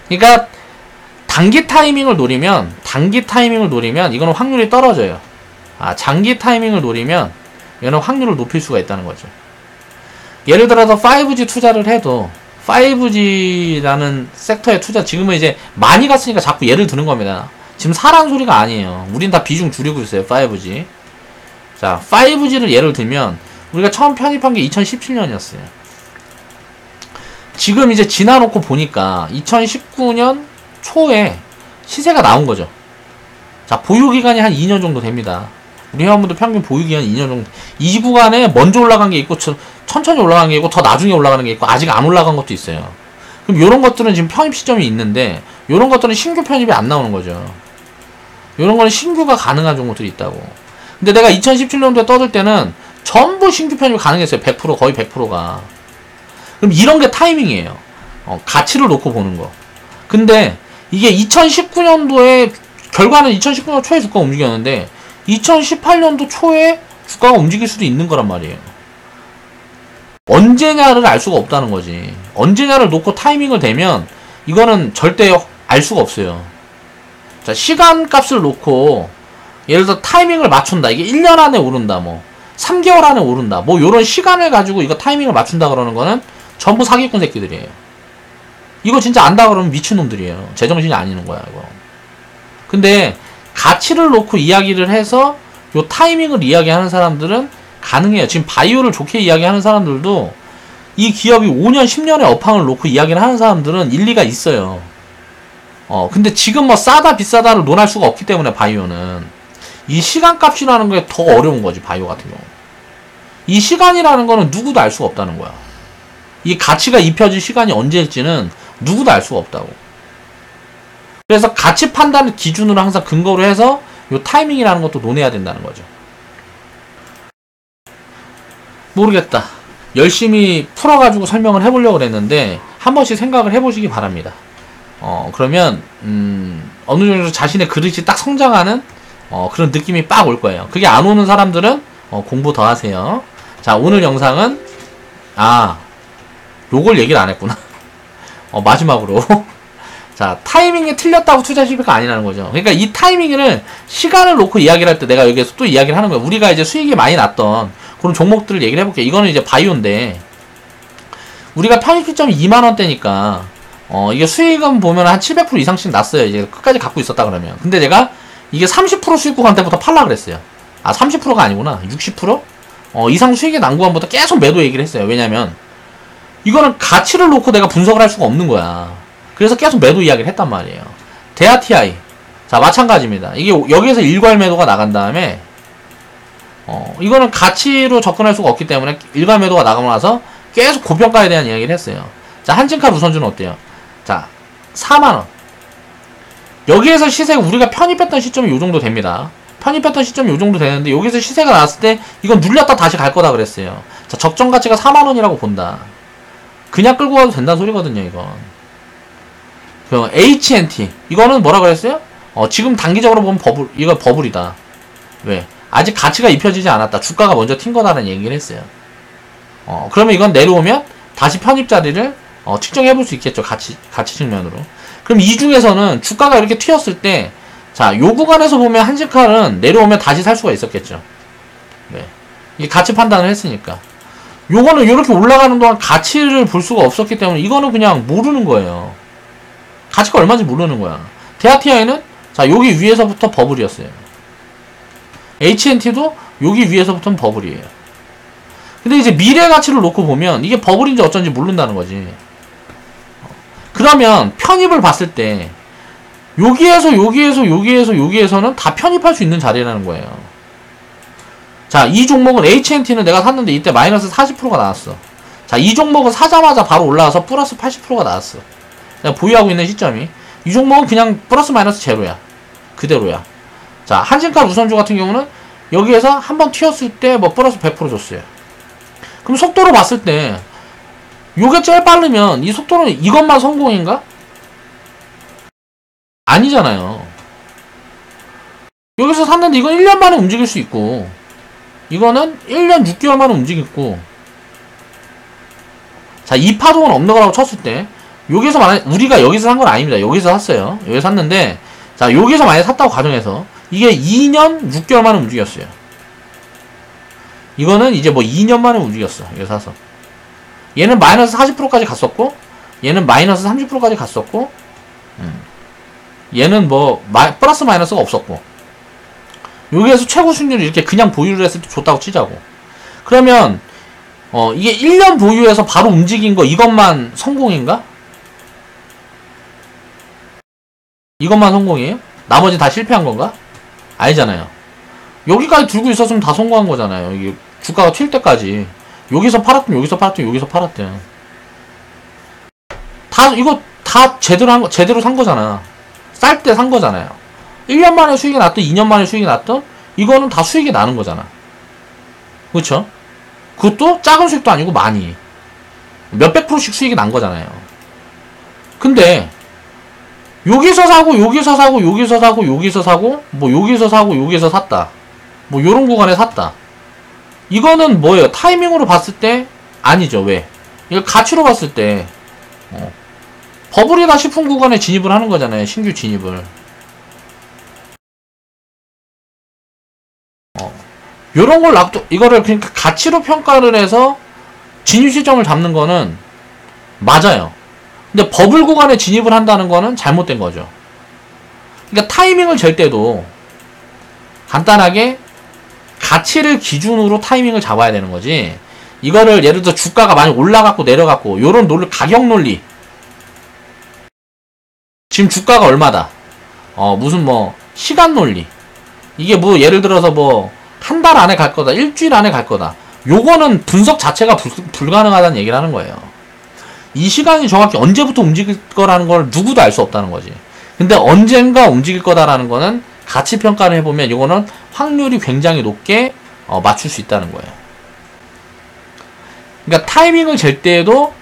그러니까 단기 타이밍을 노리면 이거는 확률이 떨어져요. 장기 타이밍을 노리면 이거는 확률을 높일 수가 있다는 거죠. 예를 들어서 5G 투자를 해도 5G라는 섹터에 투자 지금은 이제 많이 갔으니까 자꾸 예를 드는 겁니다. 지금 사라는 소리가 아니에요. 우린 다 비중 줄이고 있어요. 5G. 자, 5G를 예를 들면 우리가 처음 편입한 게 2017년이었어요. 지금 이제 지나놓고 보니까 2019년 초에 시세가 나온 거죠. 자, 보유기간이 한 2년 정도 됩니다. 우리 회원분들 평균 보유기간이 2년 정도. 이 구간에 먼저 올라간 게 있고 천천히 올라간 게 있고 더 나중에 올라가는 게 있고 아직 안 올라간 것도 있어요. 그럼 요런 것들은 지금 편입 시점이 있는데 요런 것들은 신규 편입이 안 나오는 거죠. 요런 거는 신규가 가능한 종목들이 있다고. 근데 내가 2017년도에 떠들 때는 전부 신규 편입이 가능했어요. 100% 거의 100%가. 그럼 이런 게 타이밍이에요. 가치를 놓고 보는 거. 근데 이게 2019년도에 결과는 2019년 초에 주가가 움직였는데 2018년도 초에 주가가 움직일 수도 있는 거란 말이에요. 언제냐를 알 수가 없다는 거지. 언제냐를 놓고 타이밍을 대면 이거는 절대 알 수가 없어요. 자, 시간 값을 놓고 예를 들어 타이밍을 맞춘다. 이게 1년 안에 오른다. 뭐 3개월 안에 오른다. 뭐 요런 시간을 가지고 이거 타이밍을 맞춘다 그러는 거는 전부 사기꾼 새끼들이에요. 이거 진짜 안다 그러면 미친놈들이에요. 제정신이 아니는 거야, 이거. 근데 가치를 놓고 이야기를 해서 요 타이밍을 이야기하는 사람들은 가능해요. 지금 바이오를 좋게 이야기하는 사람들도 이 기업이 5년, 10년의 업황을 놓고 이야기를 하는 사람들은 일리가 있어요. 근데 지금 뭐 싸다 비싸다를 논할 수가 없기 때문에 바이오는 이 시간값이라는 게 더 어려운 거지. 바이오 같은 경우 이 시간이라는 거는 누구도 알 수가 없다는 거야. 이 가치가 입혀질 시간이 언제일지는 누구도 알 수가 없다고. 그래서 가치 판단을 기준으로 항상 근거로 해서 요 타이밍이라는 것도 논해야 된다는 거죠. 모르겠다. 열심히 풀어가지고 설명을 해보려고 그랬는데 한 번씩 생각을 해보시기 바랍니다. 그러면 어느 정도 자신의 그릇이 딱 성장하는 그런 느낌이 빡 올 거예요. 그게 안 오는 사람들은 공부 더 하세요. 자, 오늘 영상은 요걸 얘기를 안 했구나. 마지막으로 자, 타이밍이 틀렸다고 투자 실패가 아니라는 거죠. 그러니까 이 타이밍을 시간을 놓고 이야기를 할 때 내가 여기에서 또 이야기를 하는 거예요. 우리가 이제 수익이 많이 났던 그런 종목들을 얘기를 해볼게요. 이거는 이제 바이오인데 우리가 편입 시점이 2만원대니까 이게 수익은 보면 한 700% 이상씩 났어요. 이제 끝까지 갖고 있었다 그러면. 근데 내가 이게 30% 수익 구간 때부터 팔라 그랬어요. 30%가 아니구나. 60%? 이상 수익이 난 구간부터 계속 매도 얘기를 했어요. 왜냐면 이거는 가치를 놓고 내가 분석을 할 수가 없는 거야. 그래서 계속 매도 이야기를 했단 말이에요. 대하TI. 자, 마찬가지입니다. 이게 여기에서 일괄 매도가 나간 다음에 이거는 가치로 접근할 수가 없기 때문에 일괄 매도가 나가고 나서 계속 고평가에 대한 이야기를 했어요. 자, 한진칼 우선주는 어때요? 자, 4만원. 여기에서 시세가 우리가 편입했던 시점이 요 정도 됩니다. 편입했던 시점이 요 정도 되는데 여기서 시세가 나왔을 때 이건 눌렸다 다시 갈 거다 그랬어요. 자, 적정 가치가 4만원이라고 본다. 그냥 끌고 가도 된다는 소리거든요, 이건. 그 HNT 이거는 뭐라 그랬어요? 지금 단기적으로 보면 이거 버블이다. 왜? 아직 가치가 입혀지지 않았다. 주가가 먼저 튄 거다라는 얘기를 했어요. 그러면 이건 내려오면 다시 편입 자리를 측정해 볼 수 있겠죠. 가치 측면으로. 그럼 이 중에서는 주가가 이렇게 튀었을 때, 자, 요 구간에서 보면 한신칼은 내려오면 다시 살 수가 있었겠죠. 네. 이게 가치 판단을 했으니까. 요거는 이렇게 올라가는 동안 가치를 볼 수가 없었기 때문에 이거는 그냥 모르는 거예요. 가치가 얼마인지 모르는 거야. 데아티아에는 자, 여기 위에서부터 버블이었어요. HNT도 여기 위에서부터는 버블이에요. 근데 이제 미래 가치를 놓고 보면 이게 버블인지 어쩐지 모른다는 거지. 그러면 편입을 봤을 때 여기에서는 다 편입할 수 있는 자리라는 거예요. 자, 이 종목은 HNT는 내가 샀는데 이때 마이너스 40%가 나왔어. 자, 이 종목은 사자마자 바로 올라와서 플러스 80%가 나왔어. 내가 보유하고 있는 시점이. 이 종목은 그냥 플러스 마이너스 제로야. 그대로야. 자, 한신칼 우선주 같은 경우는 여기에서 한번 튀었을 때 뭐 플러스 100% 줬어요. 그럼 속도로 봤을 때 요게 제일 빠르면 이 속도는 이것만 성공인가? 아니잖아요. 여기서 샀는데 이건 1년 만에 움직일 수 있고 이거는 1년 6개월 만에 움직였고, 자, 이 파동을 업로드라고 쳤을 때 여기서 만약 우리가 여기서 산 건 아닙니다. 여기서 샀어요. 여기서 샀는데, 자, 여기서 만약에 샀다고 가정해서 이게 2년 6개월 만에 움직였어요. 이거는 이제 뭐 2년 만에 움직였어. 여기 사서 얘는 마이너스 40%까지 갔었고 얘는 마이너스 30%까지 갔었고 얘는 뭐 플러스 마이너스가 없었고, 여기에서 최고 수익률이 이렇게 그냥 보유를 했을 때 좋다고 치자고. 그러면 이게 1년 보유해서 바로 움직인 거 이것만 성공인가? 이것만 성공이에요? 나머지 다 실패한 건가? 아니잖아요. 여기까지 들고 있었으면 다 성공한 거잖아요. 이게 주가가 튈 때까지 여기서 팔았든 여기서 팔았든 여기서 팔았든 다 이거 다 제대로 산 거잖아. 쌀 때 산 거잖아요. 1년 만에 수익이 났든 2년 만에 수익이 났든 이거는 다 수익이 나는 거잖아. 그렇죠? 그것도 작은 수익도 아니고 많이 몇백 프로씩 수익이 난 거잖아요. 근데 여기서 사고 여기서 사고 여기서 사고 여기서 사고 뭐 여기서 사고 여기서 샀다, 뭐 요런 구간에 샀다. 이거는 뭐예요? 타이밍으로 봤을 때 아니죠. 왜? 이거 가치로 봤을 때 버블이다 싶은 구간에 진입을 하는 거잖아요. 신규 진입을. 요런 걸 이거를 그러니까 가치로 평가를 해서 진입 시점을 잡는 거는 맞아요. 근데 버블 구간에 진입을 한다는 거는 잘못된 거죠. 그러니까 타이밍을 잴 때도 간단하게 가치를 기준으로 타이밍을 잡아야 되는 거지. 이거를 예를 들어 주가가 많이 올라갔고 내려갔고 요런 가격 논리. 지금 주가가 얼마다. 무슨 뭐 시간 논리. 이게 뭐 예를 들어서 뭐 한 달 안에 갈 거다, 일주일 안에 갈 거다. 요거는 분석 자체가 불가능하다는 얘기를 하는 거예요. 이 시간이 정확히 언제부터 움직일 거라는 걸 누구도 알 수 없다는 거지. 근데 언젠가 움직일 거다라는 거는 가치 평가를 해보면 이거는 확률이 굉장히 높게 맞출 수 있다는 거예요. 그러니까 타이밍을 잴 때에도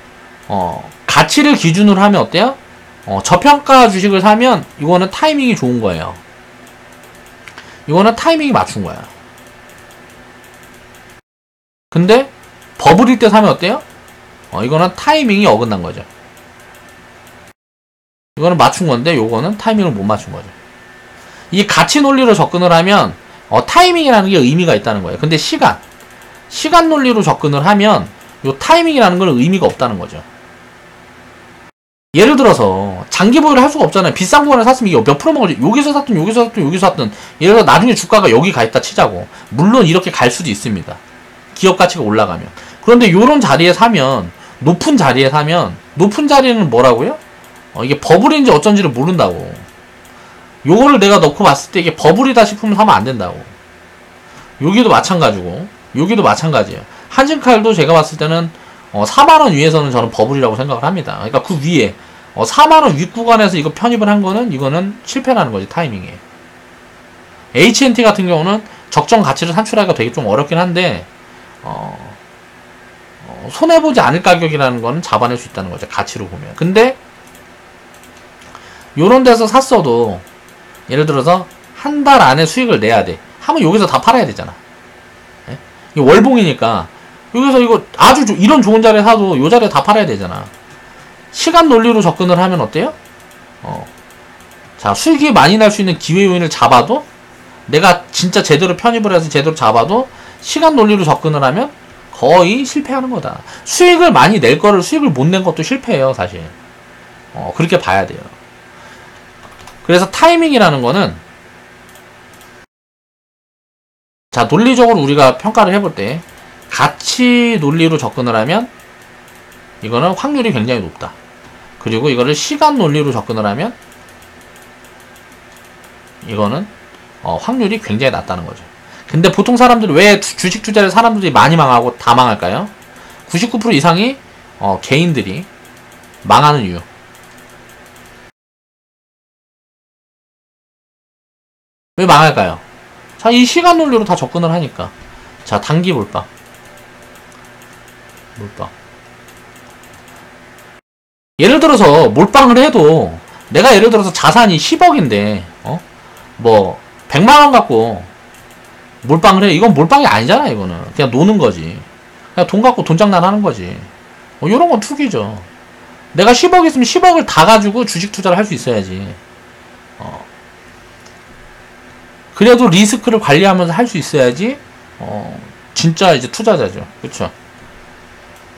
가치를 기준으로 하면 어때요? 저평가 주식을 사면 이거는 타이밍이 좋은 거예요. 이거는 타이밍이 맞춘 거야. 근데 버블일 때 사면 어때요? 이거는 타이밍이 어긋난 거죠. 이거는 맞춘 건데 요거는 타이밍을 못 맞춘 거죠. 이 가치 논리로 접근을 하면 타이밍이라는 게 의미가 있다는 거예요. 근데 시간 논리로 접근을 하면 요 타이밍이라는 건 의미가 없다는 거죠. 예를 들어서 장기 보유를 할 수가 없잖아요. 비싼 구간에 샀으면 이게 몇 프로 먹을지, 여기서 샀든 여기서 샀든 여기서 샀든, 예를 들어 나중에 주가가 여기 가 있다 치자고. 물론 이렇게 갈 수도 있습니다. 기업 가치가 올라가면. 그런데 요런 자리에 사면, 높은 자리는 뭐라고요? 이게 버블인지 어쩐지를 모른다고. 요거를 내가 넣고 봤을 때 이게 버블이다 싶으면 사면 안 된다고. 여기도 마찬가지고 여기도 마찬가지예요. 한신칼도 제가 봤을 때는 4만원 위에서는 저는 버블이라고 생각을 합니다. 그러니까 그 위에 4만원 윗 구간에서 이거 편입을 한 거는 이거는 실패라는 거지, 타이밍에. HNT 같은 경우는 적정 가치를 산출하기가 되게 좀 어렵긴 한데 손해보지 않을 가격이라는 거는 잡아낼 수 있다는 거죠. 가치로 보면. 근데 요런 데서 샀어도 예를 들어서 한 달 안에 수익을 내야 돼. 하면 여기서 다 팔아야 되잖아. 예? 이게 월봉이니까 여기서 이거 아주 이런 좋은 자리에 사도 요 자리에 다 팔아야 되잖아. 시간 논리로 접근을 하면 어때요? 자, 수익이 많이 날 수 있는 기회 요인을 잡아도 내가 진짜 제대로 편입을 해서 제대로 잡아도 시간 논리로 접근을 하면 거의 실패하는 거다. 수익을 많이 낼 거를 수익을 못 낸 것도 실패해요, 사실. 그렇게 봐야 돼요. 그래서 타이밍이라는 거는 자, 논리적으로 우리가 평가를 해볼 때 가치 논리로 접근을 하면 이거는 확률이 굉장히 높다. 그리고 이거를 시간 논리로 접근을 하면 이거는 확률이 굉장히 낮다는 거죠. 근데 보통 사람들이 왜 주식 투자를 사람들이 많이 망하고 다 망할까요? 99% 이상이 개인들이 망하는 이유. 왜 망할까요? 자, 이 시간 논리로 다 접근을 하니까. 자, 단기 몰빵. 예를 들어서 몰빵을 해도 내가 예를 들어서 자산이 10억인데 뭐 100만원 갖고 몰빵을 해. 이건 몰빵이 아니잖아. 이거는 그냥 노는 거지. 그냥 돈 갖고 돈 장난하는 거지. 요런 건 투기죠. 내가 10억 있으면 10억을 다 가지고 주식 투자를 할 수 있어야지. 그래도 리스크를 관리하면서 할 수 있어야지 진짜 이제 투자자죠. 그쵸?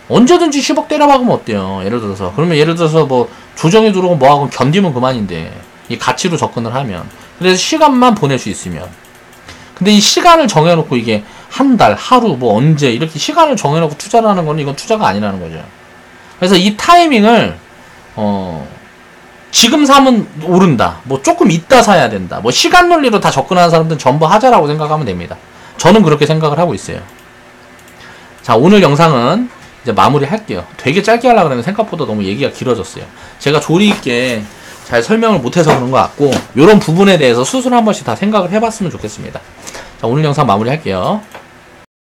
언제든지 10억 때려박으면 어때요? 예를 들어서. 그러면 예를 들어서 뭐 조정이 들어오고 뭐하고 견디면 그만인데 이 가치로 접근을 하면. 그래서 시간만 보낼 수 있으면. 근데 이 시간을 정해놓고 이게 한 달, 하루, 뭐 언제 이렇게 시간을 정해놓고 투자를 하는 거는 이건 투자가 아니라는 거죠. 그래서 이 타이밍을 지금 사면 오른다. 뭐 조금 이따 사야 된다. 뭐 시간 논리로 다 접근하는 사람들은 전부 하자라고 생각하면 됩니다. 저는 그렇게 생각을 하고 있어요. 자, 오늘 영상은 이제 마무리 할게요. 되게 짧게 하려고 했는데 생각보다 너무 얘기가 길어졌어요. 제가 조리 있게 잘 설명을 못해서 그런 것 같고 이런 부분에 대해서 스스로 한 번씩 다 생각을 해봤으면 좋겠습니다. 자, 오늘 영상 마무리 할게요.